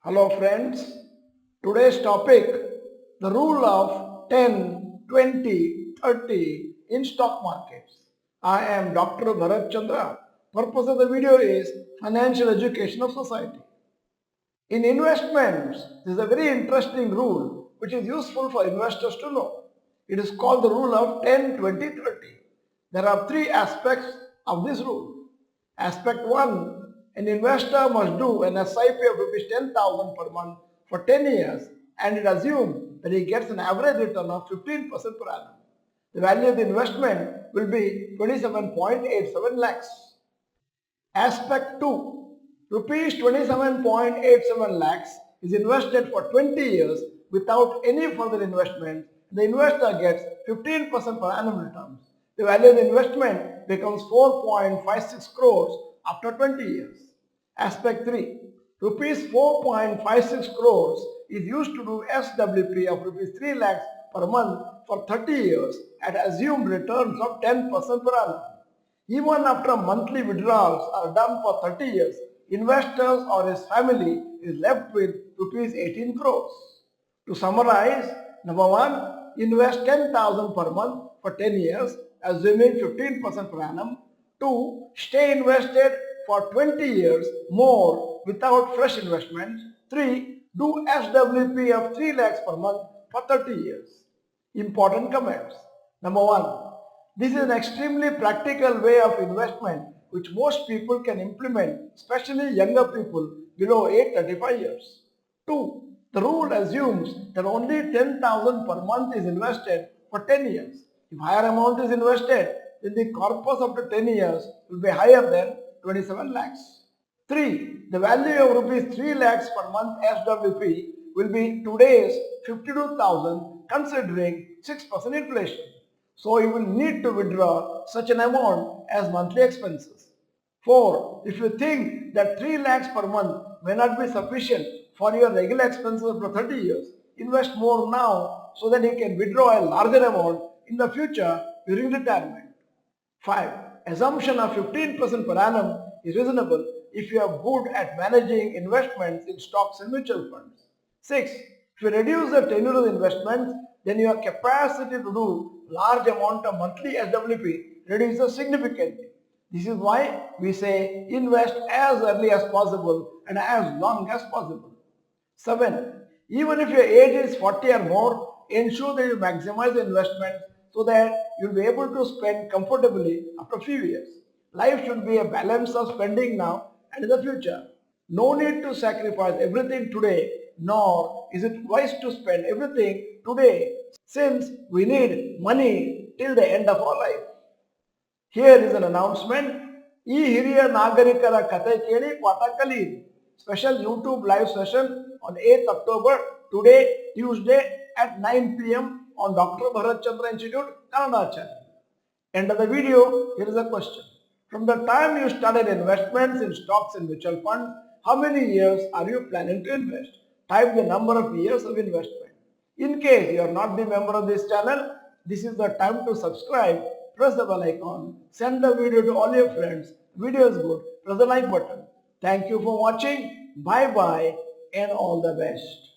Hello friends, today's topic, the rule of 10, 20, 30 in stock markets. I am Dr. Bharath Chandra. Purpose of the video is financial education of society. In investments, there is a very interesting rule which is useful for investors to know. It is called the rule of 10, 20, 30. There are three aspects of this rule. Aspect 1, an investor must do an SIP of rupees 10,000 per month for 10 years and it assumes that he gets an average return of 15% per annum. The value of the investment will be 27.87 lakhs. Aspect 2, rupees 27.87 lakhs is invested for 20 years without any further investment. The investor gets 15% per annum returns. The value of the investment becomes 4.56 crores after 20 years. Aspect 3, rupees 4.56 crores is used to do SWP of rupees 3 lakhs per month for 30 years at assumed returns of 10% per annum. Even after monthly withdrawals are done for 30 years, investors or his family is left with rupees 18 crores. To summarize, number 1, invest 10,000 per month for 10 years, assuming 15% per annum. 2, stay invested for 20 years more without fresh investments. 3, do SWP of 3 lakhs per month for 30 years. Important comments. Number 1, this is an extremely practical way of investment which most people can implement, especially younger people below age 35 years. 2, the rule assumes that only 10,000 per month is invested for 10 years. If higher amount is invested, then the corpus after 10 years will be higher than 27 lakhs. 3, the value of rupees 3 lakhs per month SWP will be today's 52,000 considering 6% inflation. So you will need to withdraw such an amount as monthly expenses. 4, if you think that 3 lakhs per month may not be sufficient for your regular expenses for 30 years, invest more now so that you can withdraw a larger amount in the future during retirement. 5, assumption of 15% per annum is reasonable if you are good at managing investments in stocks and mutual funds. 6, if you reduce the tenure of investments, then your capacity to do large amount of monthly SWP reduces significantly. This is why we say invest as early as possible and as long as possible. 7, even if your age is 40 or more, ensure that you maximize the investment so that you will be able to spend comfortably after a few years. Life should be a balance of spending now and in the future. No need to sacrifice everything today, nor is it wise to spend everything today since we need money till the end of our life. Here is an announcement. ಈ ಹಿರಿಯ ನಾಗರಿಕರ ಕಥೆ ಕೇಳಿ ಪಾಠ ಕಲಿಯಿರಿ. Special YouTube live session on 8th October, today, Tuesday at 9 p.m. on Dr. Bharath Chandra Institute, Kannada channel. End of the video, here is a question. From the time you started investments in stocks and mutual funds, how many years are you planning to invest? Type the number of years of investment. In case you are not the member of this channel, this is the time to subscribe. Press the bell icon. Send the video to all your friends. Video is good. Press the like button. Thank you for watching. Bye bye and all the best.